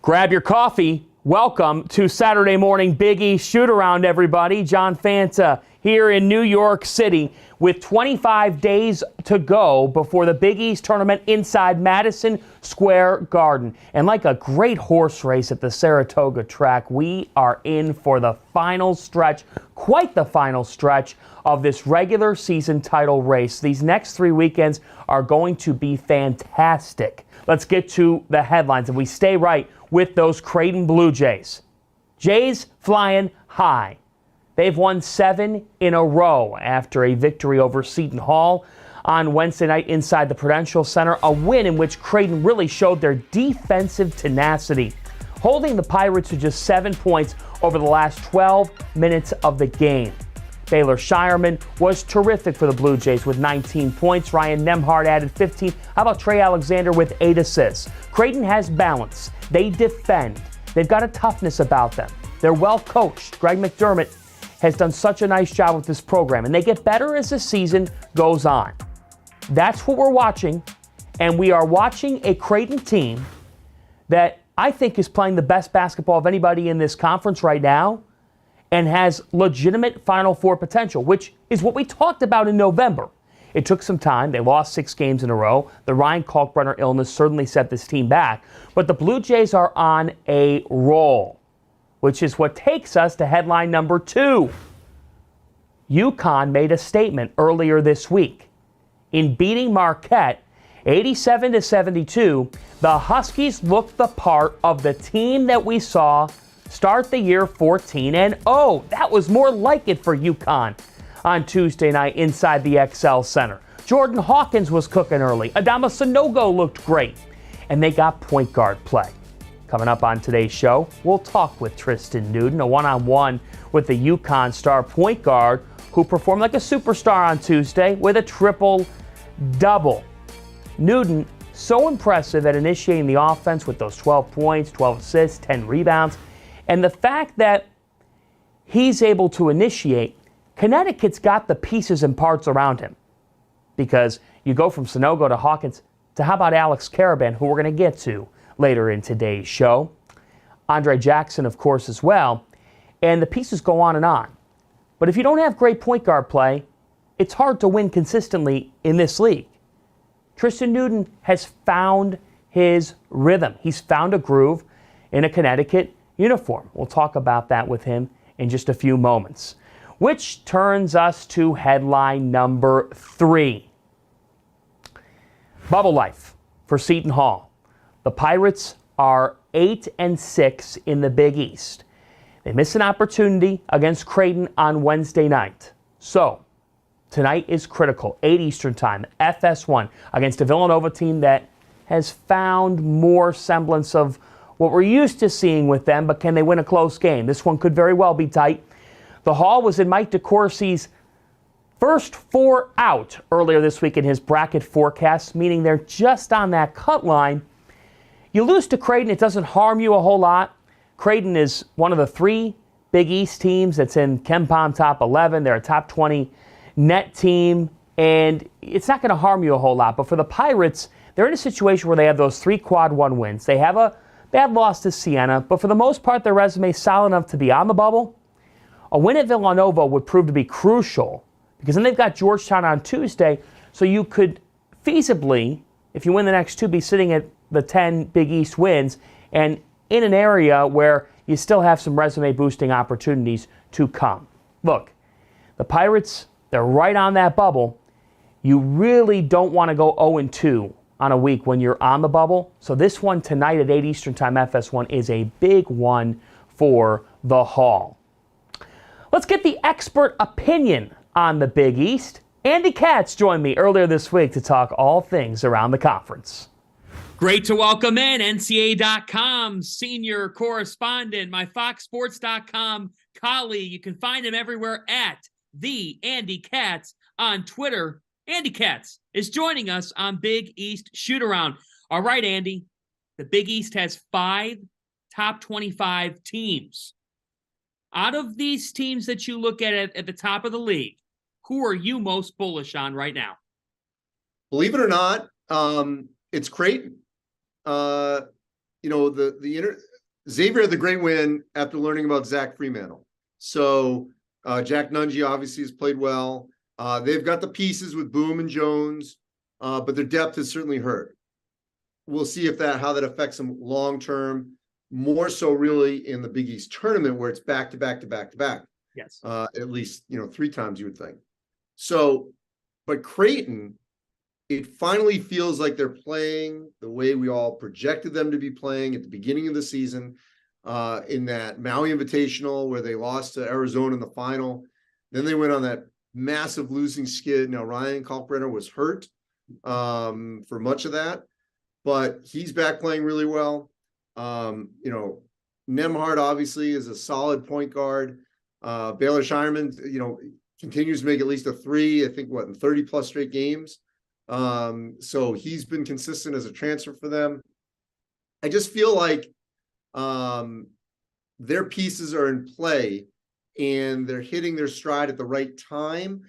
Grab your coffee. Welcome to Saturday morning Big East Shootaround, everybody. John Fanta here in New York City with 25 days to go before the Big East tournament inside Madison Square Garden. And like a great horse race at the Saratoga track, we are in for the final stretch, quite the final stretch of this regular season title race. These next 3 weekends are going to be fantastic. Let's get to the headlines, and we stay right with those Creighton Blue Jays. Jays flying high. They've won 7 in a row after a victory over Seton Hall on Wednesday night inside the Prudential Center, a win in which Creighton really showed their defensive tenacity, holding the Pirates to just 7 points over the last 12 minutes of the game. Baylor Shireman was terrific for the Blue Jays with 19 points. Ryan Nembhard added 15. How about Trey Alexander with 8 assists? Creighton has balance. They defend. They've got a toughness about them. They're well coached. Greg McDermott has done such a nice job with this program, and they get better as the season goes on. That's what we're watching, and we are watching a Creighton team that I think is playing the best basketball of anybody in this conference right now, and has legitimate Final Four potential, which is what we talked about in November. It took some time. They lost 6 games in a row. The Ryan Kalkbrenner illness certainly set this team back. But the Blue Jays are on a roll, which is what takes us to headline number 2. UConn made a statement earlier this week. In beating Marquette 87-72, the Huskies looked the part of the team that we saw start the year 14-0. That was more like it for UConn on Tuesday night inside the XL Center. Jordan Hawkins was cooking early. Adama Sanogo looked great. And they got point guard play. Coming up on today's show, we'll talk with Tristan Newton, a one-on-one with the UConn star point guard who performed like a superstar on Tuesday with a triple-double. Newton, so impressive at initiating the offense with those 12 points, 12 assists, 10 rebounds. And the fact that he's able to initiate, Connecticut's got the pieces and parts around him. Because you go from Sanogo to Hawkins to how about Alex Caravan, who we're going to get to later in today's show. Andre Jackson, of course, as well. And the pieces go on and on. But if you don't have great point guard play, it's hard to win consistently in this league. Tristan Newton has found his rhythm. He's found a groove in a Connecticut uniform. We'll talk about that with him in just a few moments. Which turns us to headline number 3. Bubble life for Seton Hall. The Pirates are 8-6 in the Big East. They missed an opportunity against Creighton on Wednesday night. So, tonight is critical. 8 Eastern time, FS1, against a Villanova team that has found more semblance of what we're used to seeing with them, but can they win a close game? This one could very well be tight. The Hall was in Mike DeCourcy's first 4 out earlier this week in his bracket forecast, meaning they're just on that cut line. You lose to Creighton, it doesn't harm you a whole lot. Creighton is one of the 3 Big East teams that's in KenPom top 11. They're a top 20 net team, and it's not going to harm you a whole lot. But for the Pirates, they're in a situation where they have those 3 quad 1 wins. They have a bad loss to Siena, but for the most part, their resume is solid enough to be on the bubble. A win at Villanova would prove to be crucial because then they've got Georgetown on Tuesday, so you could feasibly, if you win the next 2, be sitting at the 10 Big East wins and in an area where you still have some resume-boosting opportunities to come. Look, the Pirates, they're right on that bubble. You really don't want to go 0-2 on a week when you're on the bubble. So this one tonight at 8 Eastern time, FS1, is a big one for the Hall. Let's get the expert opinion on the Big East. Andy Katz joined me earlier this week to talk all things around the conference. Great to welcome in NCAA.com senior correspondent, my FoxSports.com colleague. You can find him everywhere at the Andy Katz on Twitter. Andy Katz is joining us on Big East Shootaround. All right, Andy, the Big East has 5 top 25 teams. Out of these teams that you look at the top of the league, who are you most bullish on right now? Believe it or not, it's Creighton. Xavier had the great win after learning about Zach Fremantle. So Jack Nungy obviously has played well. They've got the pieces with Boom and Jones, but their depth has certainly hurt. We'll see how that affects them long term. More so, really, in the Big East tournament where it's back to back to back to back. Yes. At least 3 times you would think. So, but Creighton, it finally feels like they're playing the way we all projected them to be playing at the beginning of the season, in that Maui Invitational where they lost to Arizona in the final. Then they went on that massive losing skid. Now Ryan Kalkbrenner was hurt for much of that, but he's back playing really well. Nemhard obviously is a solid point guard. Baylor Shireman, continues to make at least a 3, I think, in 30 plus straight games. So he's been consistent as a transfer for them. I just feel like their pieces are in play and they're hitting their stride at the right time.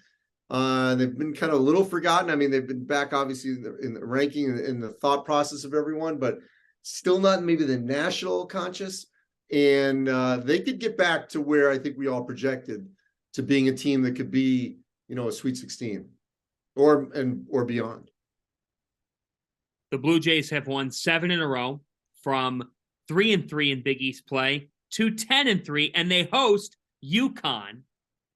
They've been kind of a little forgotten. I mean, they've been back obviously in the ranking and in the thought process of everyone, but still not maybe the national conscious. And they could get back to where I think we all projected to being a team that could be, a Sweet 16 or beyond. The Blue Jays have won 7 in a row, from 3-3 in Big East play to 10-3, and they host UConn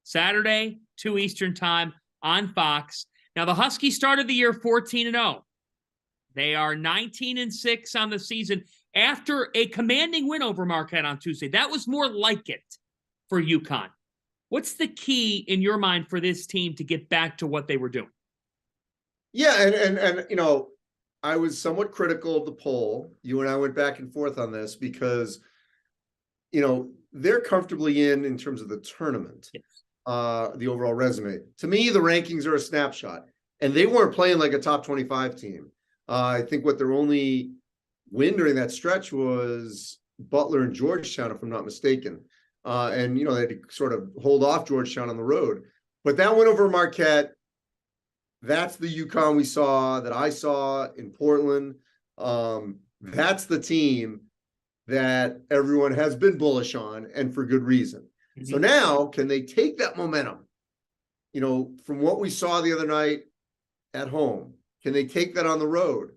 Saturday, 2 Eastern time on Fox. Now, the Huskies started the year 14-0. They are 19-6 on the season after a commanding win over Marquette on Tuesday. That was more like it for UConn. What's the key in your mind for this team to get back to what they were doing? Yeah, and I was somewhat critical of the poll. You and I went back and forth on this because, they're comfortably in terms of the tournament, yes. The overall resume. To me, the rankings are a snapshot, and they weren't playing like a top 25 team. I think what their only win during that stretch was Butler and Georgetown, if I'm not mistaken. And they had to sort of hold off Georgetown on the road. But that win over Marquette, that's the UConn that I saw in Portland. That's the team that everyone has been bullish on, and for good reason. Mm-hmm. So now, can they take that momentum, from what we saw the other night at home? Can they take that on the road?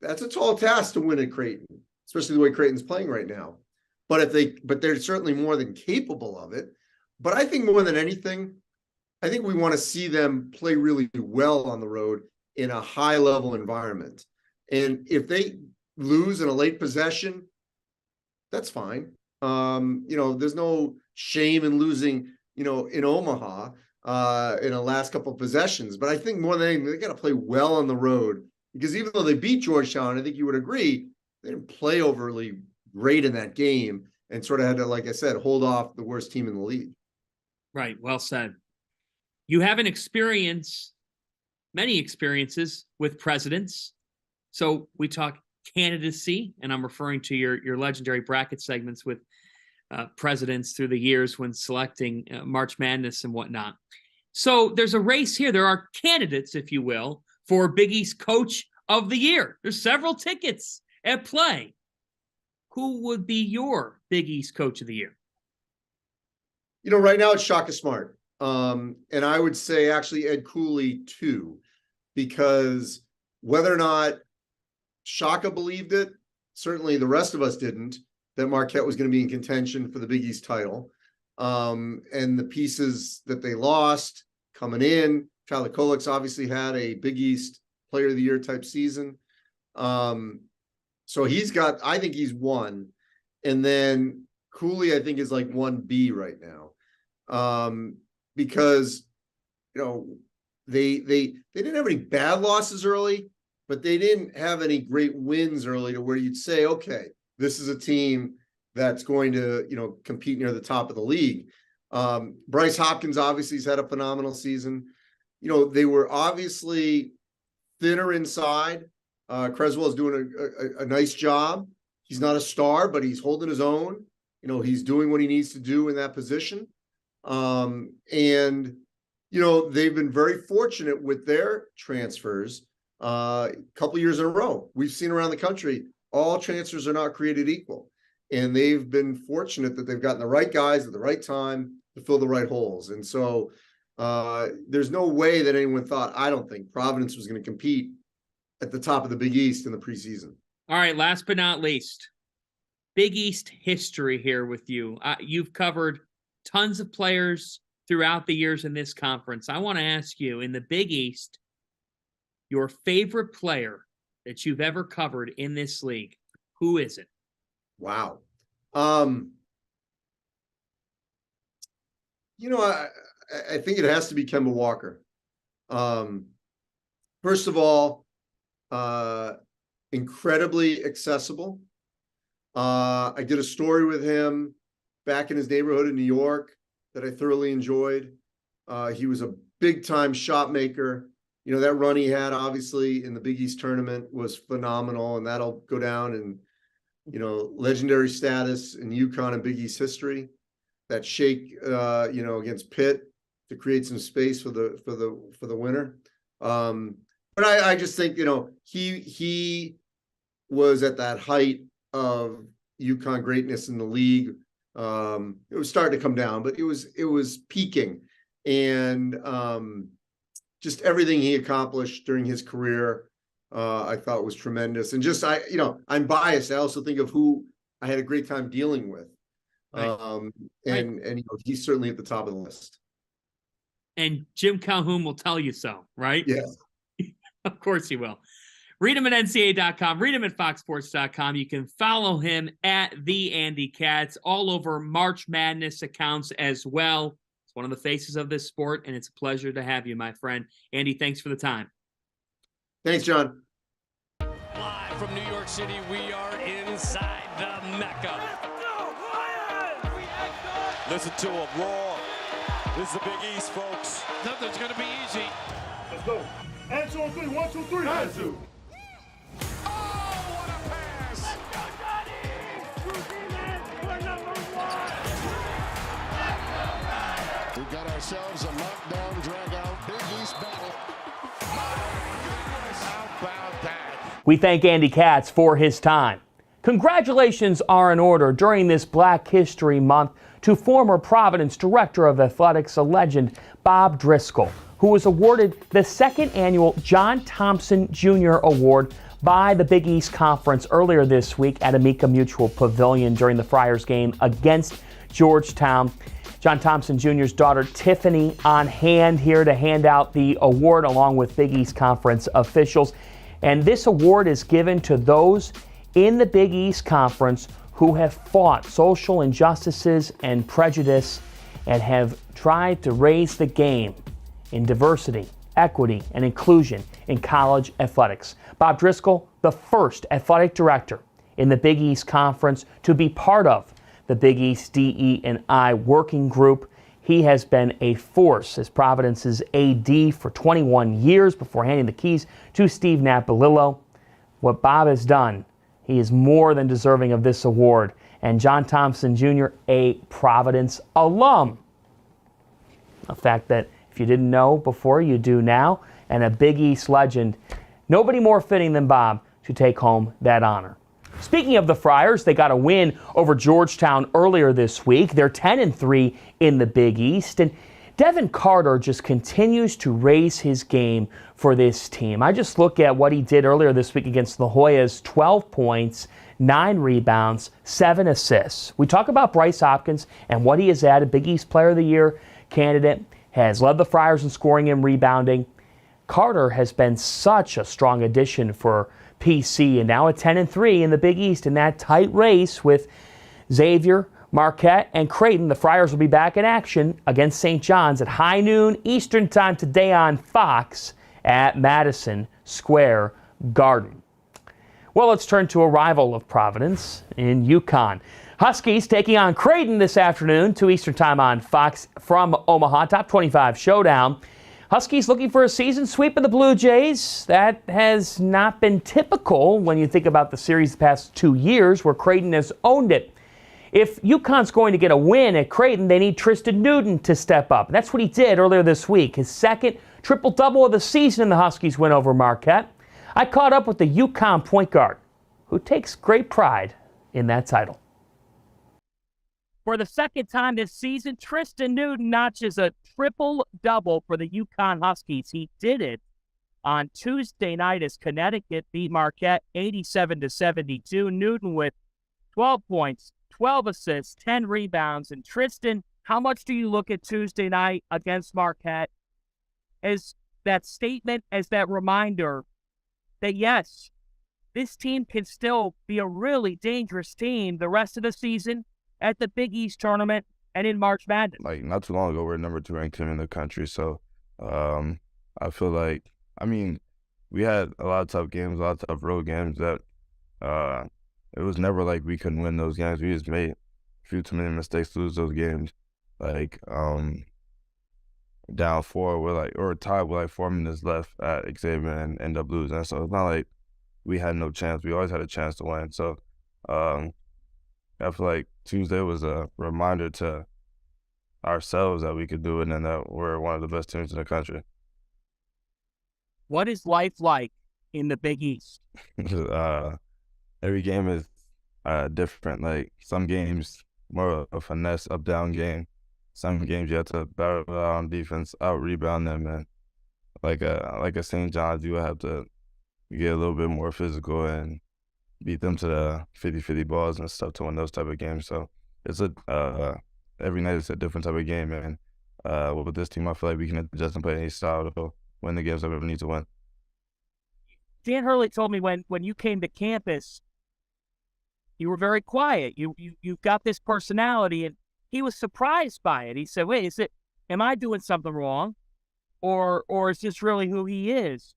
That's a tall task to win at Creighton, especially the way Creighton's playing right now. But they're certainly more than capable of it. But I think more than anything, I think we want to see them play really well on the road in a high-level environment. And if they lose in a late possession, that's fine. There's no shame in losing, in Omaha in the last couple of possessions. But I think more than anything, they got to play well on the road, because even though they beat Georgetown, I think you would agree, they didn't play overly great in that game and sort of had to, like I said, hold off the worst team in the league. Right. Well said. You have many experiences with presidents. So we talk candidacy, and I'm referring to your legendary bracket segments with presidents through the years when selecting March Madness and whatnot. So there's a race here. There are candidates, if you will, for Big East Coach of the Year. There's several tickets at play. Who would be your Big East Coach of the Year? Right now it's Shaka Smart. And I would say actually Ed Cooley too, because whether or not Shaka believed it, certainly the rest of us didn't, that Marquette was going to be in contention for the Big East title. And the pieces that they lost coming in, Tyler Kolek's obviously had a Big East Player of the Year type season. So I think he's 1. And then Cooley, I think, is like 1B right now. Because, they didn't have any bad losses early, but they didn't have any great wins early to where you'd say, okay, this is a team that's going to, compete near the top of the league. Bryce Hopkins obviously has had a phenomenal season. They were obviously thinner inside. Creswell is doing a nice job. He's not a star, but he's holding his own. He's doing what he needs to do in that position. And they've been very fortunate with their transfers a couple years in a row. We've seen around the country, all transfers are not created equal. and they've been fortunate that they've gotten the right guys at the right time to fill the right holes. And so there's no way that anyone thought, I don't think, Providence was going to compete at the top of the Big East in the preseason. All right, last but not least, Big East history here with you. You've covered tons of players throughout the years in this conference. I want to ask you, in the Big East, your favorite player that you've ever covered in this league, who is it? Wow. I think it has to be Kemba Walker. First of all, incredibly accessible. I did a story with him back in his neighborhood in New York that I thoroughly enjoyed. He was a big-time shot maker. That run he had, obviously, in the Big East tournament was phenomenal, and that'll go down in, legendary status in UConn and Big East history. That shake, against Pitt to create some space for the winner. But I just think, he was at that height of UConn greatness in the league. It was starting to come down, but it was peaking, and just everything he accomplished during his career, I thought was tremendous. And just, I'm biased. I also think of who I had a great time dealing with. Right. And he's certainly at the top of the list. And Jim Calhoun will tell you so, right? Yeah. Of course he will. Read him at NCAA.com. Read him at FoxSports.com. You can follow him at the Andy Katz all over March Madness accounts as well. It's one of the faces of this sport, and it's a pleasure to have you, my friend. Andy, thanks for the time. Thanks, John. Live from New York City, we are inside the Mecca. Listen to him roar. This is the Big East, folks. Nothing's going to be easy. Let's go. Answer on three. 1, 2, 3. Answer. Oh, what a pass. Let's go, Johnny. True defense. We're number 1. We've got ourselves a knockdown, drag-out, Big East battle. My goodness, how about that? We thank Andy Katz for his time. Congratulations are in order during this Black History Month to former Providence Director of Athletics, a legend, Bob Driscoll, who was awarded the second annual John Thompson Jr. Award by the Big East Conference earlier this week at Amica Mutual Pavilion during the Friars game against Georgetown. John Thompson Jr.'s daughter Tiffany on hand here to hand out the award along with Big East Conference officials. And this award is given to those in the Big East Conference who have fought social injustices and prejudice and have tried to raise the game in diversity, equity, and inclusion in college athletics. Bob Driscoll, the first athletic director in the Big East Conference to be part of the Big East DE&I working group. He has been a force as Providence's AD for 21 years before handing the keys to Steve Napolillo. What Bob has done, he is more than deserving of this award. And John Thompson Jr., a Providence alum. A fact that if you didn't know before, you do now. And a Big East legend. Nobody more fitting than Bob to take home that honor. Speaking of the Friars, they got a win over Georgetown earlier this week. They're 10-3 in the Big East. And Devin Carter just continues to raise his game for this team. I just look at what he did earlier this week against the Hoyas: 12 points, 9 rebounds, 7 assists. We talk about Bryce Hopkins and what he has added. Big East Player of the Year candidate, has led the Friars in scoring and rebounding. Carter has been such a strong addition for PC, and now at 10-3 in the Big East in that tight race with Xavier, Marquette, and Creighton. The Friars will be back in action against St. John's at high noon Eastern Time today on Fox at Madison Square Garden. Well, let's turn to a rival of Providence in UConn. Huskies taking on Creighton this afternoon, 2 Eastern Time on Fox from Omaha. Top 25 showdown. Huskies looking for a season sweep of the Blue Jays. That has not been typical when you think about the series the past 2 years where Creighton has owned it. If UConn's going to get a win at Creighton, they need Tristan Newton to step up. And that's what he did earlier this week. His second triple-double of the season in the Huskies win over Marquette. I caught up with the UConn point guard, who takes great pride in that title. For the second time this season, Tristan Newton notches a triple-double for the UConn Huskies. He did it on Tuesday night as Connecticut beat Marquette 87-72. Newton with 12 points, 12 assists, 10 rebounds. And Tristan, how much do you look at Tuesday night against Marquette as that statement, as that reminder that, yes, this team can still be a really dangerous team the rest of the season at the Big East tournament and in March Madness? Like, not too long ago, we're number 2 ranked team in the country. So I feel like, we had a lot of tough games, a lot of tough road games that it was never like we couldn't win those games. We just made a few too many mistakes to lose those games. Like, down 4 or tied with like 4 minutes left at Xavier and end up losing. So it's not like we had no chance. We always had a chance to win. So I feel like Tuesday was a reminder to ourselves that we could do it and that we're one of the best teams in the country. What is life like in the Big East? Every game is different. Like, some games more a finesse up-down game. Some games you have to battle on defense, out-rebound them, and like a St. John's, you have to get a little bit more physical and beat them to the 50-50 balls and stuff to win those type of games. So it's every night it's a different type of game, and with this team, I feel like we can adjust and play any style to win the games that we need to win. Dan Hurley told me when you came to campus, you were very quiet. You've got this personality, and he was surprised by it. He said, "Wait, am I doing something wrong, or is this really who he is?"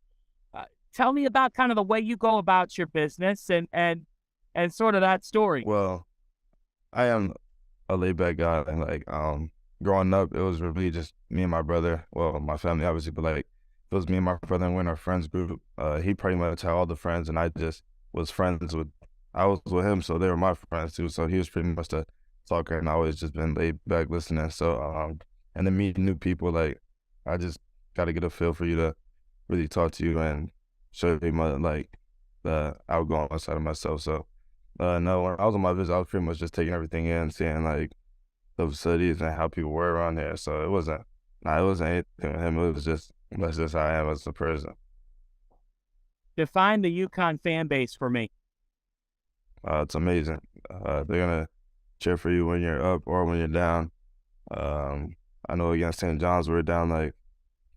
Tell me about kind of the way you go about your business and sort of that story. Well, I am a laid-back guy, and like growing up, it was really just me and my brother. Well, my family obviously, but like it was me and my brother, and we're in our friends group. He pretty much had all the friends, and I just was friends with. I was with him, so they were my friends too. So he was pretty much the talker, and I always just been laid back listening. So and then meeting new people, like I just got to get a feel for you to really talk to you and show you my the outgoing side of myself. So no, when I was on my visit, I was pretty much just taking everything in, seeing like the facilities and how people were around there. So it wasn't anything with him. It was just that's just how I am as a person. Define the UConn fan base for me. It's amazing. They're gonna cheer for you when you're up or when you're down. I know against St. John's, we were down like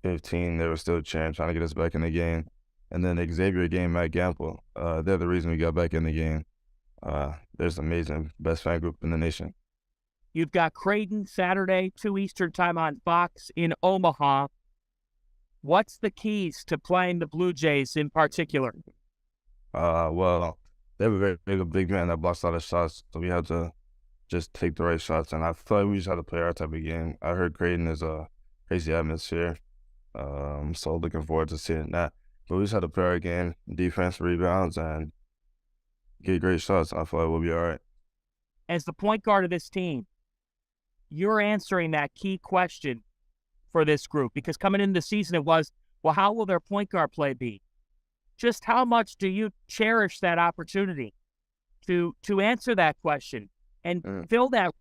15. They were still cheering, trying to get us back in the game. And then the Xavier game at Gamble, they're the reason we got back in the game. There's amazing, best fan group in the nation. You've got Creighton Saturday, 2 Eastern time on Fox in Omaha. What's the keys to playing the Blue Jays in particular? Well, they have a very big man that blocks a lot of shots, so we have to just take the right shots. And I feel like we just have to play our type of game. I heard Creighton is a crazy atmosphere, so looking forward to seeing that. But we just have to play our game, defense, rebounds, and get great shots. I feel like we'll be all right. As the point guard of this team, you're answering that key question for this group, because coming into the season it was, well, how will their point guard play be? Just how much do you cherish that opportunity to answer that question and fill that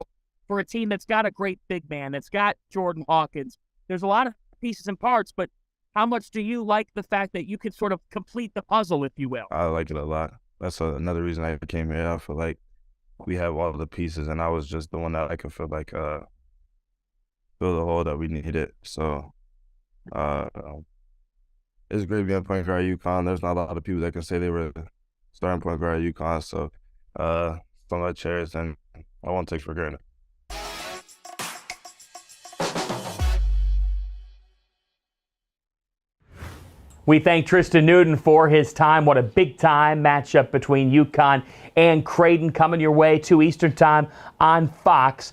for a team that's got a great big man, that's got Jordan Hawkins? There's a lot of pieces and parts, but how much do you like the fact that you can sort of complete the puzzle, if you will? I like it a lot. That's another reason I came here. I feel like we have all the pieces, and I was just the one that I could feel like fill the hole that we needed. So it's great being a point guard at UConn. There's not a lot of people that can say they were starting point guard at UConn. So something I cherish, and I won't take for granted. We thank Tristan Newton for his time. What a big-time matchup between UConn and Creighton coming your way, 2 Eastern time on Fox.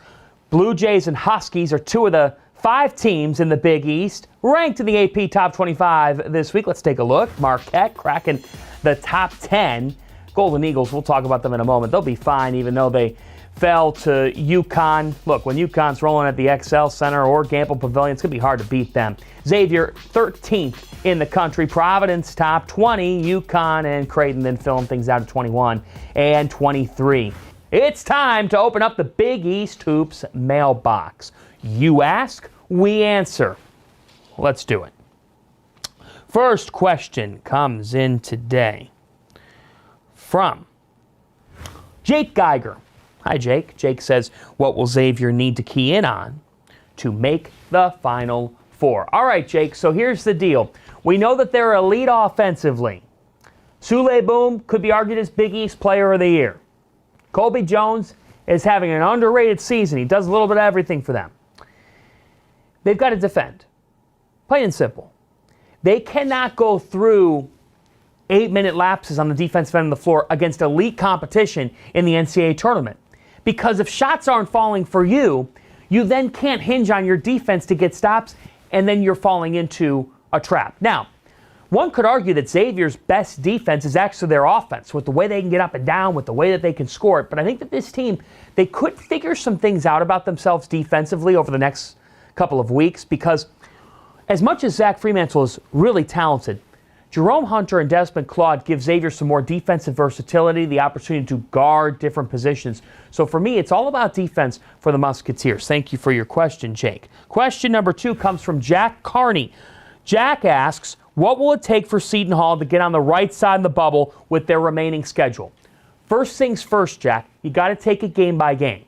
Blue Jays and Huskies are 2 of the 5 teams in the Big East, ranked in the AP Top 25 this week. Let's take a look. Marquette cracking the top 10. Golden Eagles, we'll talk about them in a moment. They'll be fine, even though they fell to UConn. Look, when UConn's rolling at the XL Center or Gamble Pavilion, it's going to be hard to beat them. Xavier, 13th in the country. Providence, top 20. UConn and Creighton then filling things out at 21 and 23. It's time to open up the Big East Hoops mailbox. You ask, we answer. Let's do it. First question comes in today from Jake Geiger. Hi, Jake. Jake says, what will Xavier need to key in on to make the Final Four? All right, Jake, so here's the deal. We know that they're elite offensively. Sule Boom could be argued as Big East Player of the Year. Colby Jones is having an underrated season. He does a little bit of everything for them. They've got to defend. Plain and simple. They cannot go through 8-minute lapses on the defensive end of the floor against elite competition in the NCAA tournament. Because if shots aren't falling for you, you then can't hinge on your defense to get stops, and then you're falling into a trap. Now, one could argue that Xavier's best defense is actually their offense, with the way they can get up and down, with the way that they can score it. But I think that this team, they could figure some things out about themselves defensively over the next couple of weeks, because as much as Zach Fremantle is really talented, Jerome Hunter and Desmond Claude give Xavier some more defensive versatility, the opportunity to guard different positions. So for me, it's all about defense for the Musketeers. Thank you for your question, Jake. Question number 2 comes from Jack Carney. Jack asks, what will it take for Seton Hall to get on the right side of the bubble with their remaining schedule? First things first, Jack, you got to take it game by game.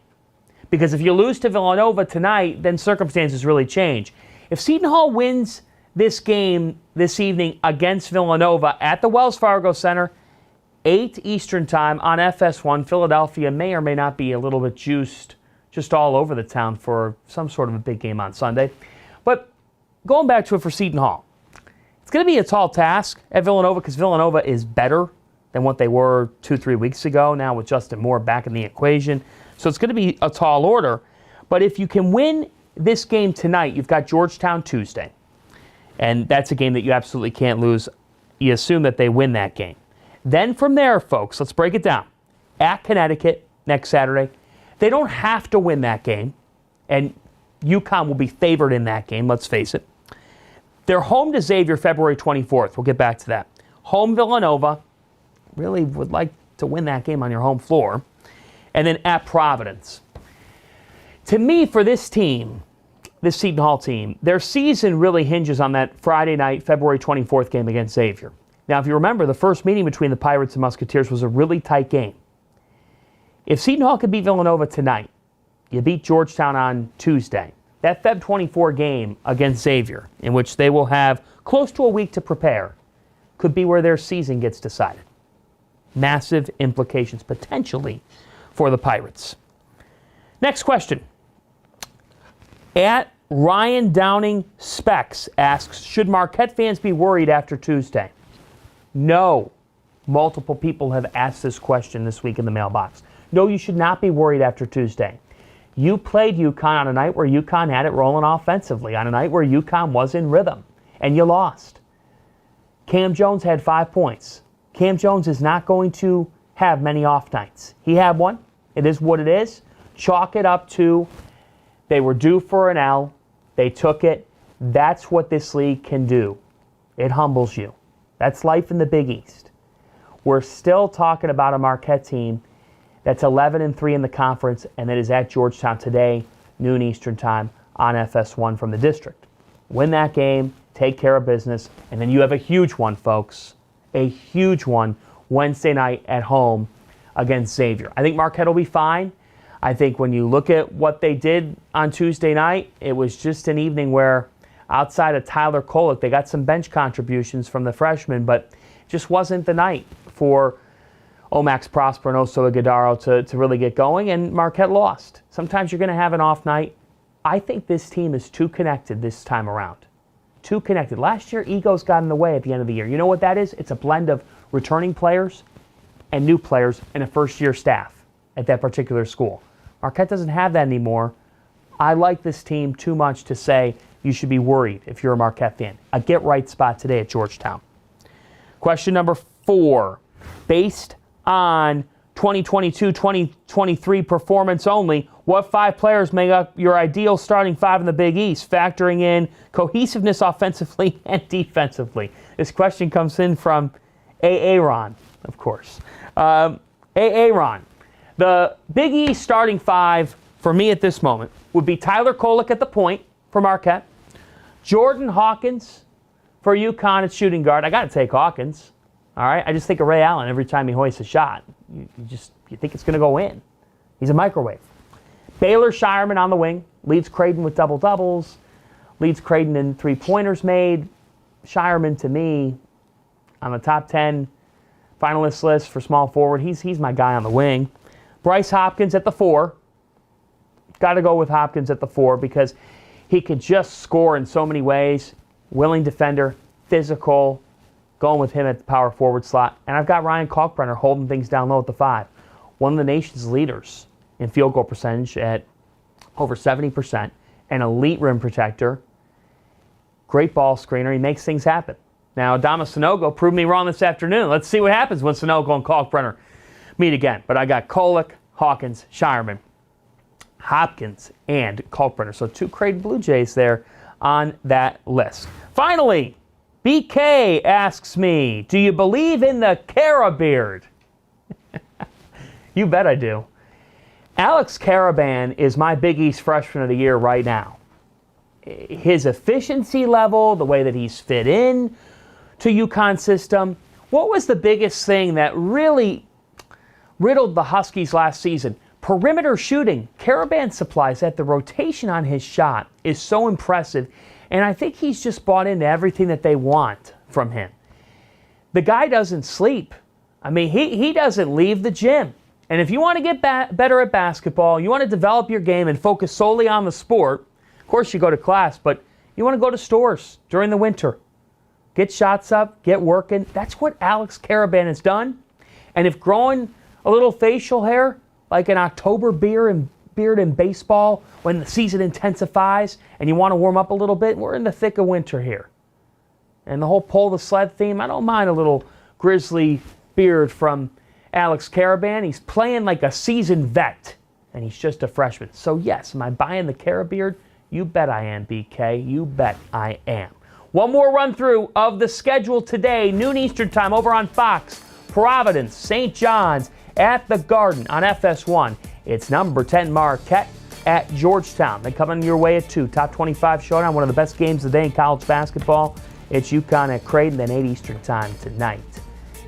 Because if you lose to Villanova tonight, then circumstances really change. If Seton Hall wins this game this evening against Villanova at the Wells Fargo Center, 8 Eastern time on FS1, Philadelphia may or may not be a little bit juiced just all over the town for some sort of a big game on Sunday. But going back to it for Seton Hall, it's going to be a tall task at Villanova because Villanova is better than what they were 2-3 weeks ago now with Justin Moore back in the equation. So it's going to be a tall order. But if you can win this game tonight, you've got Georgetown Tuesday. And that's a game that you absolutely can't lose. You assume that they win that game. Then from there, folks, let's break it down. At Connecticut next Saturday. They don't have to win that game. And UConn will be favored in that game, let's face it. They're home to Xavier February 24th. We'll get back to that. Home Villanova. Really would like to win that game on your home floor. And then at Providence. To me, for this team, this Seton Hall team, their season really hinges on that Friday night, February 24th game against Xavier. Now, if you remember, the first meeting between the Pirates and Musketeers was a really tight game. If Seton Hall could beat Villanova tonight, you beat Georgetown on Tuesday. That Feb 24 game against Xavier, in which they will have close to a week to prepare, could be where their season gets decided. Massive implications, potentially, for the Pirates. Next question. At Ryan Downing Specs asks, should Marquette fans be worried after Tuesday? No. Multiple people have asked this question this week in the mailbox. No, you should not be worried after Tuesday. You played UConn on a night where UConn had it rolling offensively, on a night where UConn was in rhythm, and you lost. Cam Jones had 5 points. Cam Jones is not going to have many off nights. He had one. It is what it is. Chalk it up to they were due for an L. They took it. That's what this league can do. It humbles you. That's life in the Big East. We're still talking about a Marquette team that's 11-3 in the conference and that is at Georgetown today, noon Eastern time on FS1 from the district. Win that game, take care of business, and then you have a huge one, folks. A huge one Wednesday night at home against Xavier. I think Marquette will be fine. I think when you look at what they did on Tuesday night, it was just an evening where outside of Tyler Kolek, they got some bench contributions from the freshmen, but it just wasn't the night for Omax Prosper and Oso Ighodaro to really get going, and Marquette lost. Sometimes you're going to have an off night. I think this team is too connected this time around. Too connected. Last year, egos got in the way at the end of the year. You know what that is? It's a blend of returning players and new players and a first-year staff at that particular school. Marquette doesn't have that anymore. I like this team too much to say you should be worried if you're a Marquette fan. A get-right spot today at Georgetown. Question number 4. Based on 2022-2023 performance only, what 5 players make up your ideal starting 5 in the Big East, factoring in cohesiveness offensively and defensively? This question comes in from Aaron, of course. Aaron, The Big East starting five for me at this moment would be Tyler Kolek at the point for Marquette, Jordan Hawkins for UConn at shooting guard. I got to take Hawkins. All right, I just think of Ray Allen every time he hoists a shot. You think it's going to go in. He's a microwave. Baylor Shireman on the wing, leads Creighton with double-doubles, leads Creighton in three-pointers made. Shireman, to me, on the top 10 finalist list for small forward, he's my guy on the wing. Bryce Hopkins at the 4. Got to go with Hopkins at the 4 because he could just score in so many ways. Willing defender, physical, going with him at the power forward slot. And I've got Ryan Kalkbrenner holding things down low at the 5. One of the nation's leaders in field goal percentage at over 70%. An elite rim protector. Great ball screener. He makes things happen. Now, Adama Sanogo proved me wrong this afternoon. Let's see what happens when Sanogo and Kalkbrenner meet again. But I got Kolek, Hawkins, Shireman, Hopkins, and Kalkbrenner. So 2 Creighton Blue Jays there on that list. Finally, BK asks me, do you believe in the Carabeard? You bet I do. Alex Karaban is my Big East Freshman of the Year right now. His efficiency level, the way that he's fit in to UConn system. What was the biggest thing that really riddled the Huskies last season? Perimeter shooting. Karaban supplies that. The rotation on his shot is so impressive, and I think he's just bought into everything that they want from him. The guy doesn't sleep. I mean, he doesn't leave the gym. And if you want to get better at basketball, you want to develop your game and focus solely on the sport, of course you go to class, but you want to go to stores during the winter. Get shots up, get working. That's what Alex Karaban has done. And if growing a little facial hair, like an October beard in baseball, when the season intensifies and you want to warm up a little bit, we're in the thick of winter here. And the whole pull the sled theme, I don't mind a little grizzly beard from Alex Karaban. He's playing like a seasoned vet, and he's just a freshman. So yes, am I buying the Carabeard? You bet I am, BK. You bet I am. One more run through of the schedule today, noon Eastern time over on Fox. Providence, St. John's at the Garden on FS1. It's number 10 Marquette at Georgetown. They coming your way at 2. Top 25 showdown, one of the best games of the day in college basketball. It's UConn at Creighton, then 8 Eastern time tonight.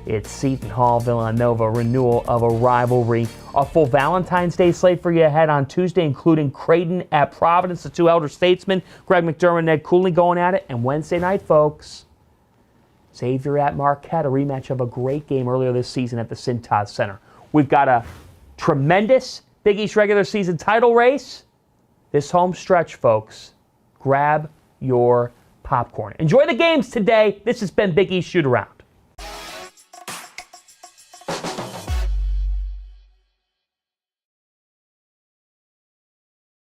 It's Seton Hall, Villanova, renewal of a rivalry. A full Valentine's Day slate for you ahead on Tuesday, including Creighton at Providence, the 2 elder statesmen, Greg McDermott and Ned Cooley going at it. And Wednesday night, folks, Xavier at Marquette, a rematch of a great game earlier this season at the Cintas Center. We've got a tremendous Big East regular season title race. This home stretch, folks, grab your popcorn. Enjoy the games today. This has been Big East Shootaround.